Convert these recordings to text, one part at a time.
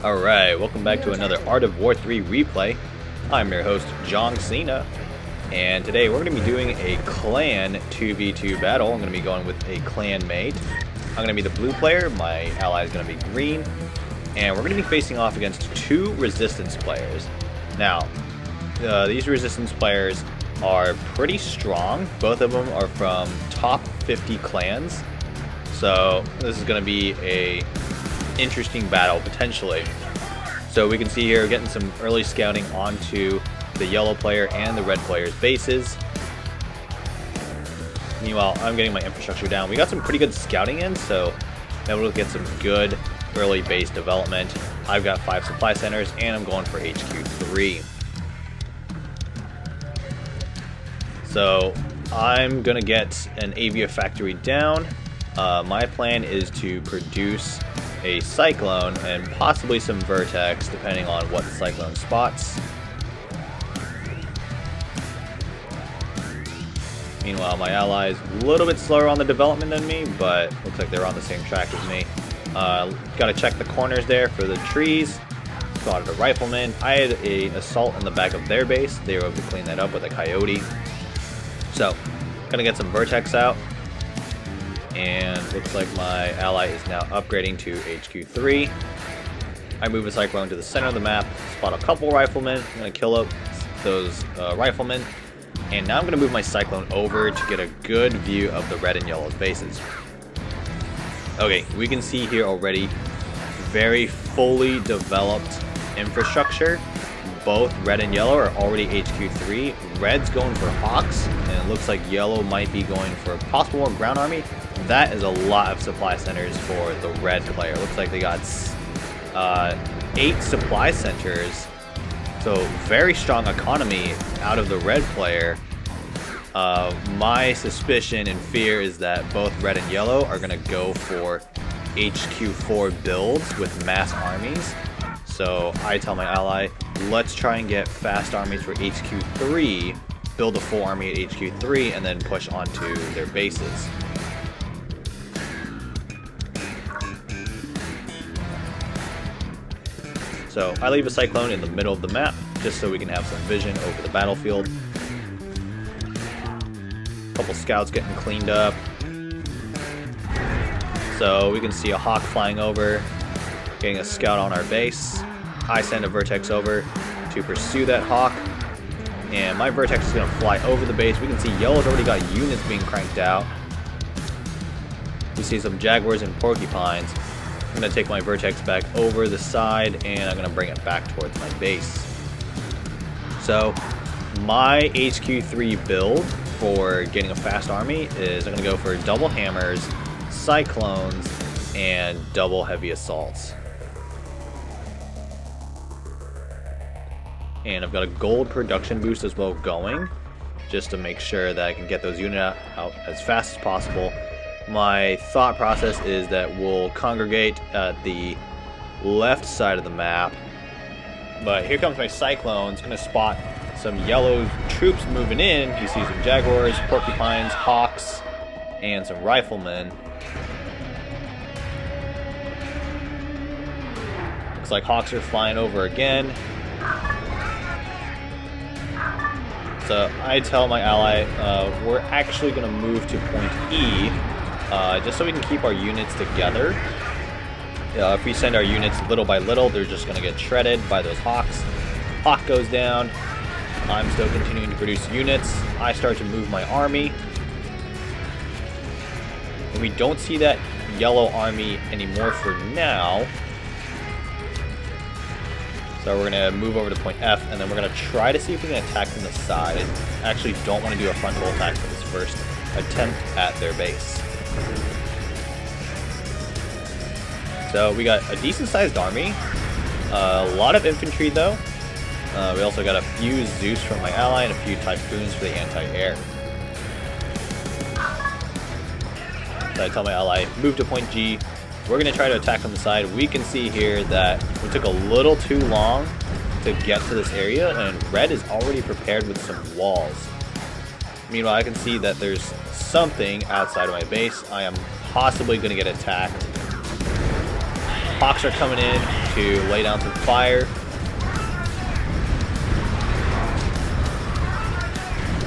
Alright, welcome back to another Art of War 3 replay. I'm your host, John Cena, and today we're going to be doing a clan 2v2 battle. I'm going to be going with a clan mate. I'm going to be the blue player, my ally is going to be green, and we're going to be facing off against two resistance players. Now, these resistance players are pretty strong. Both of them are from top 50 clans, so this is going to be a interesting battle potentially. So we can see here getting some early scouting onto the yellow player and the red player's bases. Meanwhile, I'm getting my infrastructure down. We got some pretty good scouting in, so able to get some good early base development. I've got 5 supply centers and I'm going for HQ3. So I'm gonna get an Avia factory down. My plan is to produce a cyclone and possibly some vertex depending on what the cyclone spots. Meanwhile, my ally is a little bit slower on the development than me, but looks like they're on the same track as me. Gotta check the corners there for the trees. Spotted a rifleman. I had an assault in the back of their base. They were able to clean that up with a coyote. So, gonna get some vertex out. And looks like my ally is now upgrading to HQ3. I move a cyclone to the center of the map, spot a couple riflemen. I'm going to kill up those riflemen. And now I'm going to move my cyclone over to get a good view of the red and yellow bases. Okay, we can see here already very fully developed infrastructure. Both red and yellow are already HQ3. Red's going for Hawks, and it looks like yellow might be going for possible more ground army. That is a lot of supply centers for the red player. Looks like they got 8 supply centers. So very strong economy out of the red player. My suspicion and fear is that both red and yellow are going to go for HQ4 builds with mass armies. So I tell my ally, let's try and get fast armies for HQ3, build a full army at HQ3, and then push onto their bases. So I leave a cyclone in the middle of the map, just so we can have some vision over the battlefield. Couple scouts getting cleaned up. So we can see a hawk flying over, getting a scout on our base. I send a vertex over to pursue that hawk, and my vertex is going to fly over the base. We can see yellow's already got units being cranked out. We see some jaguars and porcupines. I'm going to take my vertex back over the side, and I'm going to bring it back towards my base. So my HQ3 build for getting a fast army is I'm going to go for double hammers, cyclones, and double heavy assaults. And I've got a gold production boost as well going, just to make sure that I can get those units out as fast as possible. My thought process is that we'll congregate at the left side of the map. But here comes my cyclone. It's going to spot some yellow troops moving in. You see some jaguars, porcupines, hawks, and some riflemen. Looks like hawks are flying over again. So I tell my ally we're actually going to move to point E, just so we can keep our units together. If we send our units little by little, they're just going to get shredded by those hawks. Hawk goes down. I'm still continuing to produce units. I start to move my army. And we don't see that yellow army anymore for now. So we're going to move over to point F, and then we're going to try to see if we can attack from the side. I actually don't want to do a frontal attack for this first attempt at their base. So we got a decent sized army. A lot of infantry though. We also got a few Zeus from my ally and a few Typhoons for the anti-air. So I tell my ally, move to point G. We're going to try to attack from the side. We can see here that we took a little too long to get to this area, and red is already prepared with some walls. Meanwhile, I can see that there's something outside of my base. I am possibly going to get attacked. Hawks are coming in to lay down some fire.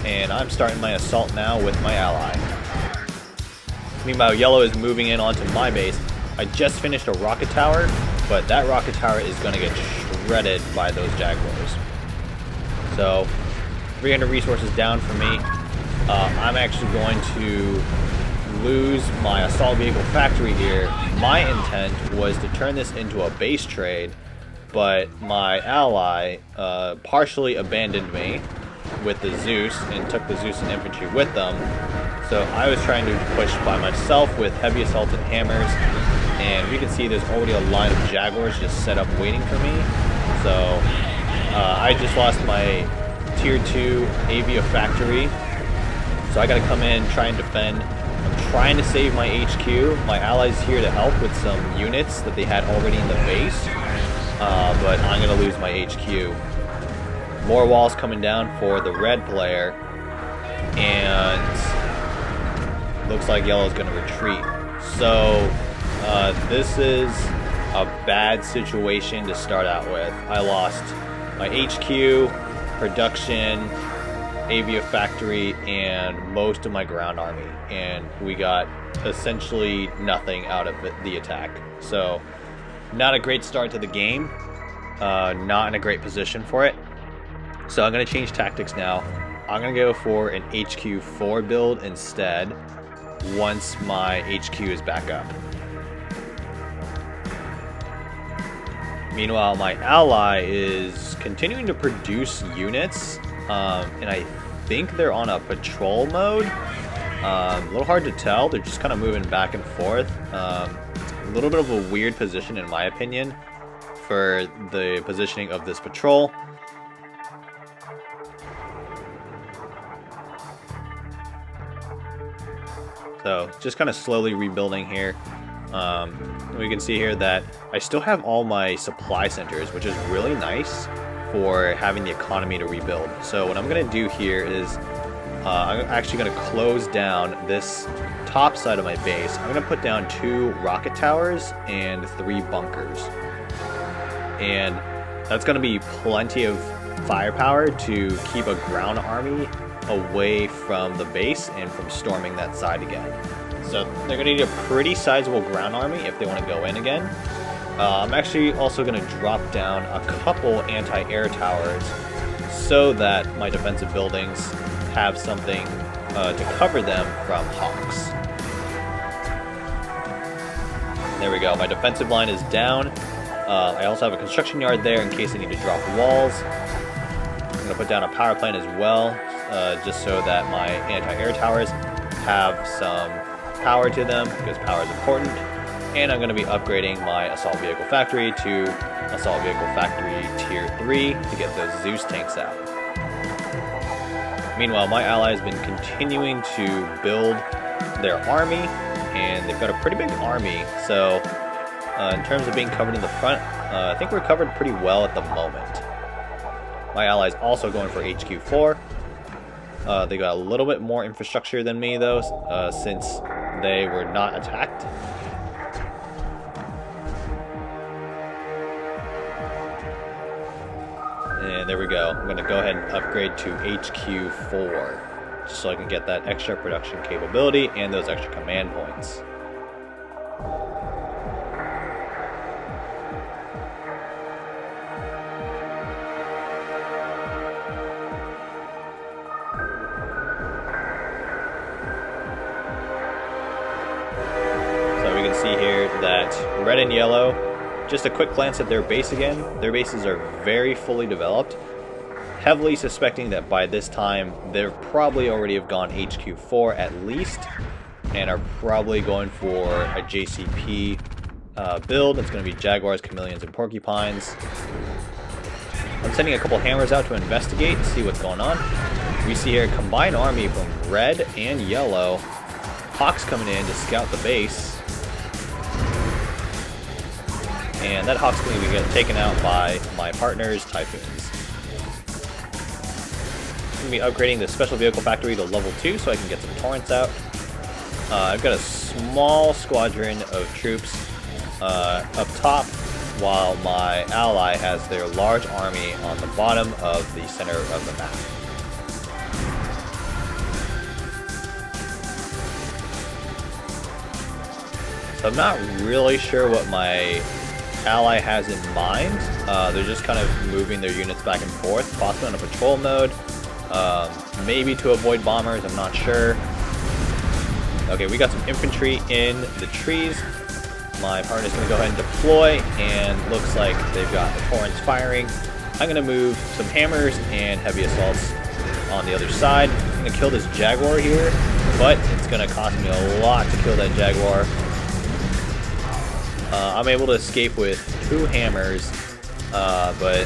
And I'm starting my assault now with my ally. Meanwhile, yellow is moving in onto my base. I just finished a rocket tower, but that rocket tower is going to get shredded by those jaguars. So 300 resources down for me. I'm actually going to lose my assault vehicle factory here. My intent was to turn this into a base trade, but my ally partially abandoned me with the Zeus and took the Zeus and infantry with them. So I was trying to push by myself with heavy assault and hammers, and you can see there's already a line of jaguars just set up waiting for me. So I just lost my tier 2 Avia factory, so I gotta come in, try and defend. I'm trying to save my HQ. My allies here to help with some units that they had already in the base, but I'm gonna lose my HQ. More walls coming down for the red player, and looks like yellow's gonna retreat. So this is a bad situation to start out with. I lost my HQ, production, Avia factory, and most of my ground army, and we got essentially nothing out of the attack. So not a great start to the game, not in a great position for it. So I'm going to change tactics now. I'm going to go for an HQ4 build instead once my HQ is back up. Meanwhile, my ally is continuing to produce units, and I think they're on a patrol mode. A little hard to tell. They're just kind of moving back and forth. A little bit of a weird position, in my opinion, for the positioning of this patrol. So just kind of slowly rebuilding here. We can see here that I still have all my supply centers, which is really nice for having the economy to rebuild. So what I'm going to do here is I'm actually going to close down this top side of my base. I'm going to put down 2 rocket towers and 3 bunkers. And that's going to be plenty of firepower to keep a ground army away from the base and from storming that side again. So they're going to need a pretty sizable ground army if they want to go in again. I'm actually also going to drop down a couple anti-air towers so that my defensive buildings have something to cover them from Hawks. There we go, my defensive line is down. I also have a construction yard there in case I need to drop walls. I'm going to put down a power plant as well, just so that my anti-air towers have some power to them, because power is important. And I'm going to be upgrading my assault vehicle factory to assault vehicle factory tier 3 to get those Zeus tanks out. Meanwhile, my ally has been continuing to build their army, and they've got a pretty big army. So in terms of being covered in the front, I think we're covered pretty well at the moment. My ally is also going for HQ4. They got a little bit more infrastructure than me, though, since they were not attacked. And there we go. I'm going to go ahead and upgrade to HQ4, just so I can get that extra production capability and those extra command points. See here that red and yellow, just a quick glance at their base again. Their bases are very fully developed, heavily suspecting that by this time they're probably already have gone HQ4 at least, and are probably going for a JCP build. It's going to be Jaguars, Chameleons, and Porcupines. I'm sending a couple hammers out to investigate, see what's going on. We see here a combined army from red and yellow. Hawks coming in to scout the base. And that Hawk's going to get taken out by my partner's Typhoons. I'm going to be upgrading the special vehicle factory to level 2 so I can get some torrents out. I've got a small squadron of troops up top, while my ally has their large army on the bottom of the center of the map. So I'm not really sure what my ally has in mind. They're just kind of moving their units back and forth, possibly on a patrol mode, maybe to avoid bombers, I'm not sure. Okay, we got some infantry in the trees. My partner's going to go ahead and deploy, and looks like they've got the torrents firing. I'm going to move some hammers and heavy assaults on the other side. I'm going to kill this jaguar here, but it's going to cost me a lot to kill that jaguar. I'm able to escape with 2 hammers, but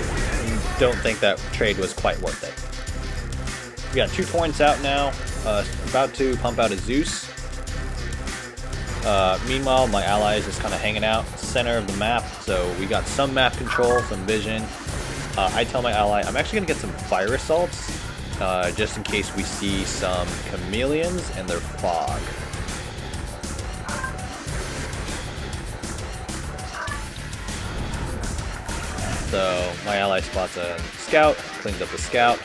don't think that trade was quite worth it. We got 2 torrents out now, about to pump out a Zeus. Meanwhile, my ally is just kind of hanging out center of the map, so we got some map control, some vision. I tell my ally I'm actually going to get some fire assaults, just in case we see some chameleons and their fog. So my ally spots a scout, cleans up the scout,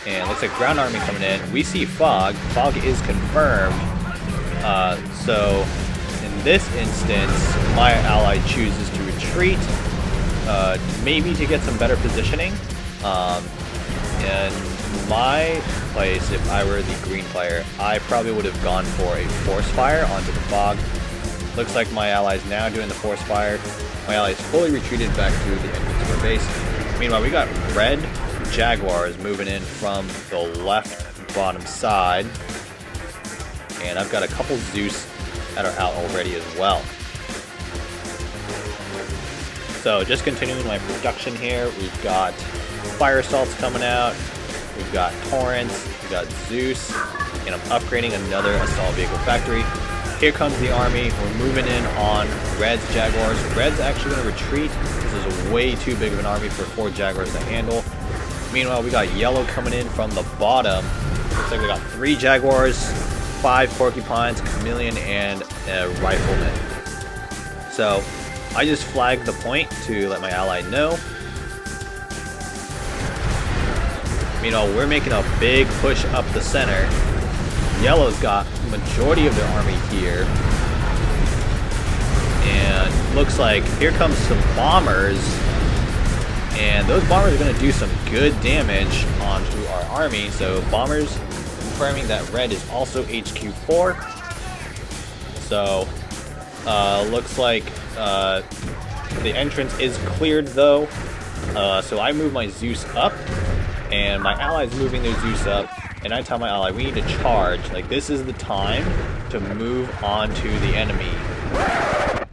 and looks like ground army coming in. We see fog. Fog is confirmed. So in this instance, my ally chooses to retreat, maybe to get some better positioning. In my place, if I were the green player, I probably would have gone for a force fire onto the fog. Looks like my ally is now doing the force fire. My ally is fully retreated back to the entrance of our base. Meanwhile, we got red jaguars moving in from the left bottom side. And I've got a couple Zeus that are out already as well. So just continuing my production here, we've got fire assaults coming out, we've got torrents, we've got Zeus, and I'm upgrading another assault vehicle factory. Here comes the army. We're moving in on Red's Jaguars. Red's actually going to retreat. This is way too big of an army for 4 Jaguars to handle. Meanwhile, we got Yellow coming in from the bottom. Looks like we got 3 Jaguars, 5 Porcupines, Chameleon, and a Rifleman. So I just flagged the point to let my ally know. Meanwhile, we're making a big push up the center. Yellow's got majority of their army here, and looks like here comes some bombers, and those bombers are going to do some good damage onto our army. So bombers confirming that red is also HQ4. So looks like the entrance is cleared though, so I move my Zeus up, and my ally's moving their Zeus up. And I tell my ally, we need to charge. Like, this is the time to move on to the enemy.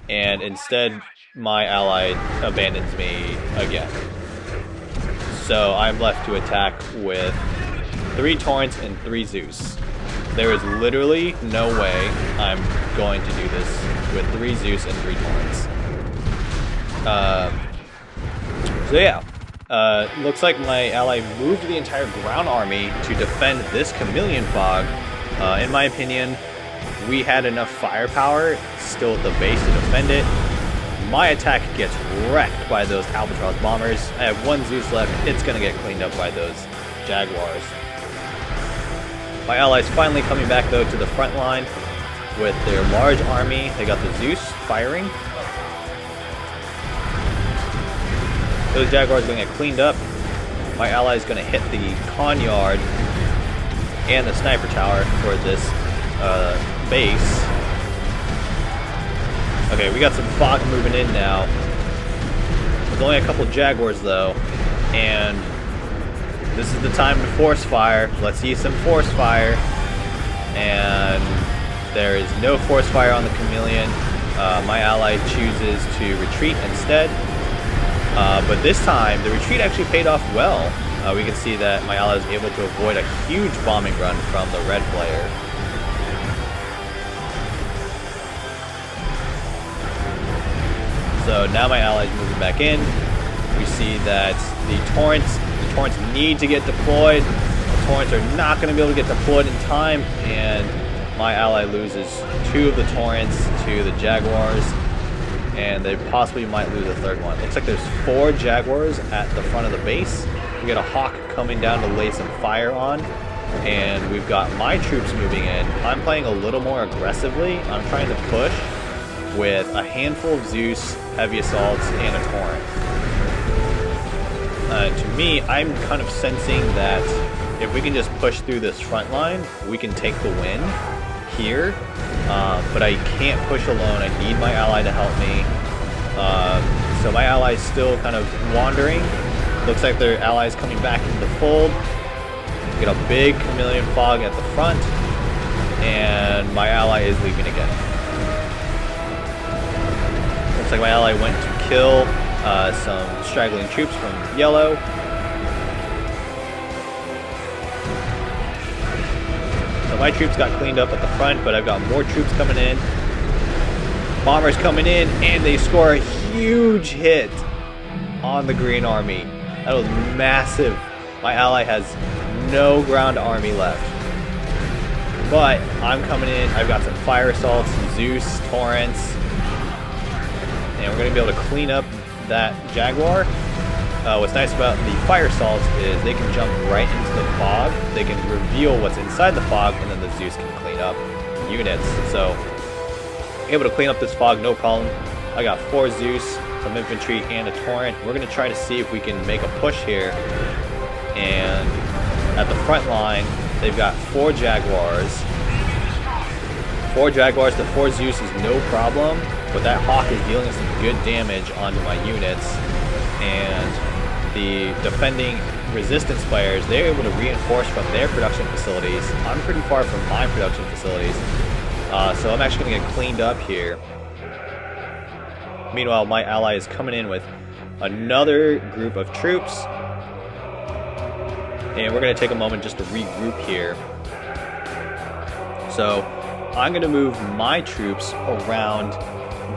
And instead, my ally abandons me again. So I'm left to attack with 3 torrents and 3 Zeus. There is literally no way I'm going to do this with 3 Zeus and 3 torrents. So yeah. Looks like my ally moved the entire ground army to defend this chameleon fog. In my opinion, we had enough firepower still at the base to defend it. My attack gets wrecked by those Albatross bombers. I have 1 Zeus left. It's going to get cleaned up by those Jaguars. My allies finally coming back though to the front line with their large army. They got the Zeus firing. Those Jaguars are going to get cleaned up. My ally is going to hit the con yard and the sniper tower for this base. Okay, we got some fog moving in now. There's only a couple Jaguars though, and this is the time to force fire. Let's see some force fire. And there is no force fire on the chameleon. My ally chooses to retreat instead. But this time, the retreat actually paid off well. We can see that my ally was able to avoid a huge bombing run from the red player. So now my ally is moving back in. We see that the torrents need to get deployed. The torrents are not going to be able to get deployed in time, and my ally loses 2 of the torrents to the Jaguars. and they possibly might lose a third one. Looks like there's 4 Jaguars at the front of the base. We got a Hawk coming down to lay some fire on, and we've got my troops moving in. I'm playing a little more aggressively. I'm trying to push with a handful of Zeus, heavy assaults, and a torrent. To me, I'm kind of sensing that if we can just push through this front line, we can take the win here. But I can't push alone. I need my ally to help me. So my ally is still kind of wandering. Looks like their ally is coming back into the fold. We got a big chameleon fog at the front, and my ally is leaving again. Looks like my ally went to kill some straggling troops from yellow. So my troops got cleaned up at the front, but I've got more troops coming in. Bombers coming in, and they score a huge hit on the green army. That was massive. My ally has no ground army left. But I'm coming in. I've got some fire assaults, some Zeus, torrents, and we're going to be able to clean up that Jaguar. What's nice about the fire assaults is they can jump right into the fog. They can reveal what's inside the fog, and then the Zeus can clean up units. So, able to clean up this fog, no problem. I got 4 Zeus, some infantry, and a torrent. We're going to try to see if we can make a push here. And at the front line, they've got 4 Jaguars. 4 Jaguars to 4 Zeus is no problem, but that Hawk is dealing some good damage onto my units. And the defending resistance players, they're able to reinforce from their production facilities. I'm pretty far from my production facilities, so I'm actually going to get cleaned up here. Meanwhile, my ally is coming in with another group of troops, and we're going to take a moment just to regroup here. So I'm going to move my troops around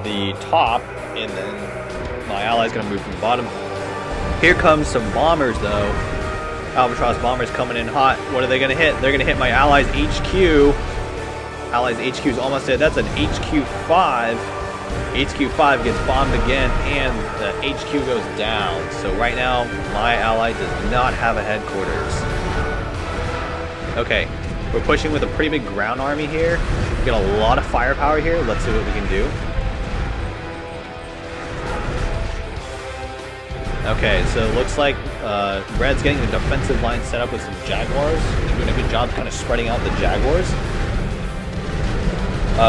the top, and then my ally is going to move from the bottom. Here comes some bombers, though. Albatross bombers coming in hot. What are they going to hit? They're going to hit my allies' HQ. Allies' HQ is almost dead. That's an HQ5. HQ5 gets bombed again, and the HQ goes down. So right now, my ally does not have a headquarters. Okay, we're pushing with a pretty big ground army here. We got a lot of firepower here. Let's see what we can do. Okay, so it looks like Red's getting the defensive line set up with some Jaguars. They're doing a good job kind of spreading out the Jaguars.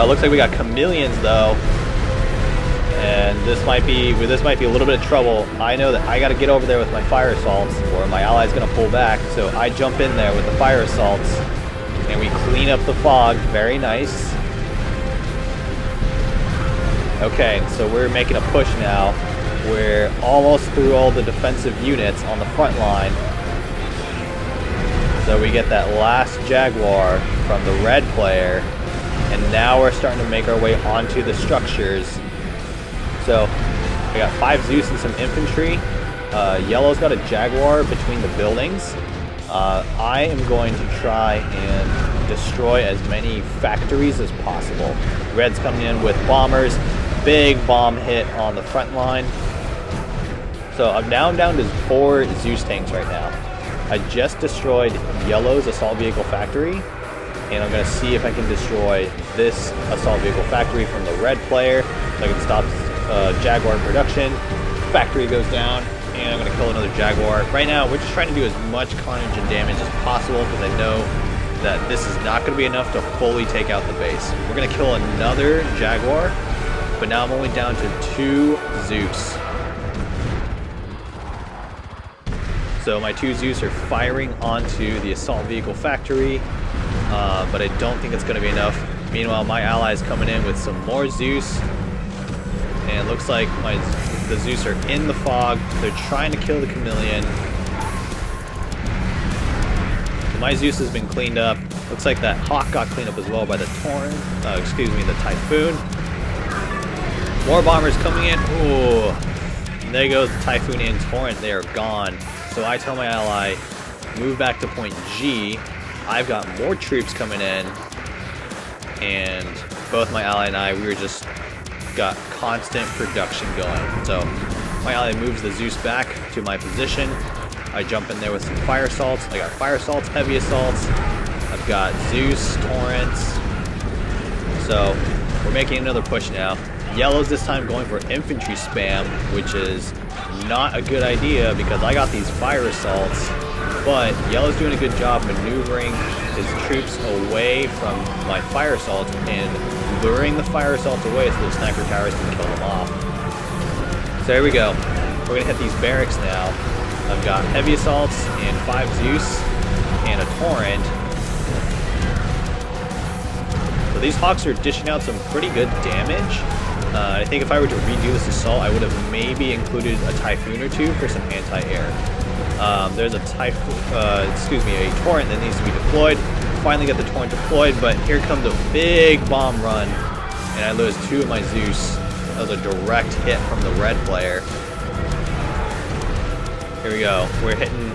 Looks like we got chameleons though, and this might be a little bit of trouble. I know that I got to get over there with my fire assaults, or my ally's going to pull back. So I jump in there with the fire assaults, and we clean up the fog. Very nice. Okay, so we're making a push now. We're almost through all the defensive units on the front line. So we get that last Jaguar from the red player, and now we're starting to make our way onto the structures. So I got 5 Zeus and some infantry. Yellow's got a Jaguar between the buildings. I am going to try and destroy as many factories as possible. Red's coming in with bombers. Big bomb hit on the front line. So I'm down to 4 Zeus tanks right now. I just destroyed Yellow's assault vehicle factory, and I'm going to see if I can destroy this assault vehicle factory from the red player, so I can stop Jaguar production. Factory goes down, and I'm going to kill another Jaguar. Right now, we're just trying to do as much carnage and damage as possible, because I know that this is not going to be enough to fully take out the base. We're going to kill another Jaguar, but now I'm only down to 2 Zeus. So my 2 Zeus are firing onto the assault vehicle factory, but I don't think it's going to be enough. Meanwhile, my ally is coming in with some more Zeus, and it looks like the Zeus are in the fog. They're trying to kill the chameleon. My Zeus has been cleaned up. Looks like that Hawk got cleaned up as well by the the Typhoon. More bombers coming in. Ooh, there goes the Typhoon and Torrent. They are gone. So I tell my ally, move back to point G. I've got more troops coming in, and both my ally and I, we were just got constant production going. So my ally moves the Zeus back to my position. I jump in there with some fire assaults. I got fire assaults, heavy assaults. I've got Zeus, torrents. So we're making another push now. Yellow's this time going for infantry spam, which is not a good idea because I got these fire assaults. But Yellow's doing a good job maneuvering his troops away from my fire assaults and luring the fire assaults away so those sniper towers can kill them off. So here we go. We're gonna hit these barracks now. I've got heavy assaults and 5 Zeus and a torrent. So these Hawks are dishing out some pretty good damage. I think if I were to redo this assault, I would have maybe included a Typhoon or two for some anti-air. There's a torrent that needs to be deployed. Finally got the torrent deployed, but here comes a big bomb run, and I lose 2 of my Zeus. That was a direct hit from the red player. Here we go. We're hitting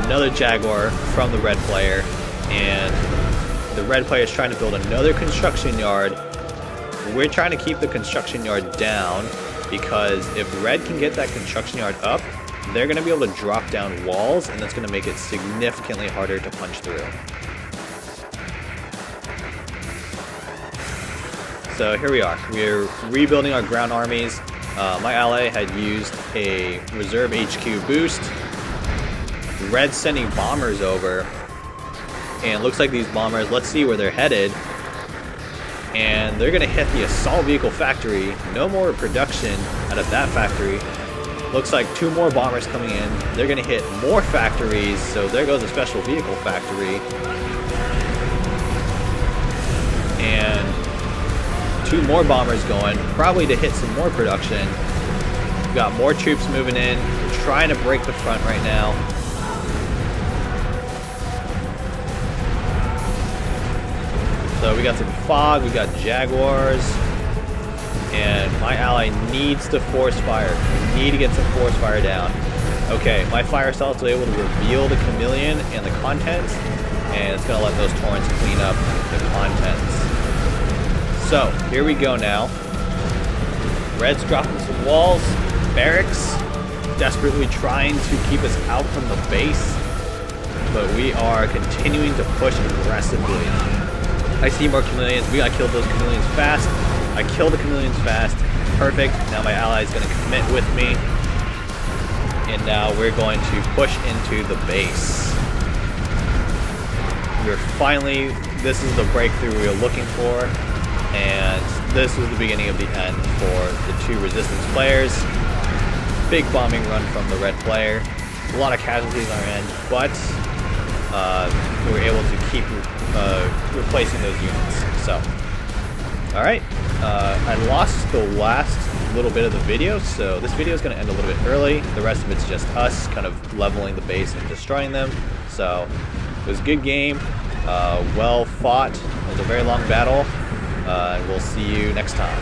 another Jaguar from the red player, and the red player is trying to build another construction yard. We're trying to keep the construction yard down because if red can get that construction yard up, they're going to be able to drop down walls, and that's going to make it significantly harder to punch through. So here we are. We're rebuilding our ground armies. My ally had used a reserve HQ boost. Red's sending bombers over, and it looks like these bombers, let's see where they're headed. And they're going to hit the assault vehicle factory. No more production out of that factory. Looks like 2 more bombers coming in. They're going to hit more factories, so there goes a special vehicle factory. And 2 more bombers going, probably to hit some more production. We've got more troops moving in. We're trying to break the front right now. So we got some fog, we got Jaguars, and my ally needs to force fire. We need to get some force fire down. Okay, my fire assaults are able to reveal the chameleon and the contents, and it's going to let those torrents clean up the contents. So, here we go now. Red's dropping some walls, barracks, desperately trying to keep us out from the base, but we are continuing to push aggressively. I see more chameleons. We gotta kill those chameleons fast. I kill the chameleons fast. Perfect. Now my ally is gonna commit with me. And now we're going to push into the base. We're finally, this is the breakthrough we were looking for. And this was the beginning of the end for the 2 resistance players. Big bombing run from the red player. A lot of casualties on our end, but we were able to keep replacing those units. So, alright, I lost the last little bit of the video, so this video is going to end a little bit early. The rest of it's just us kind of leveling the base and destroying them. So, it was a good game, well fought. It was a very long battle, and we'll see you next time.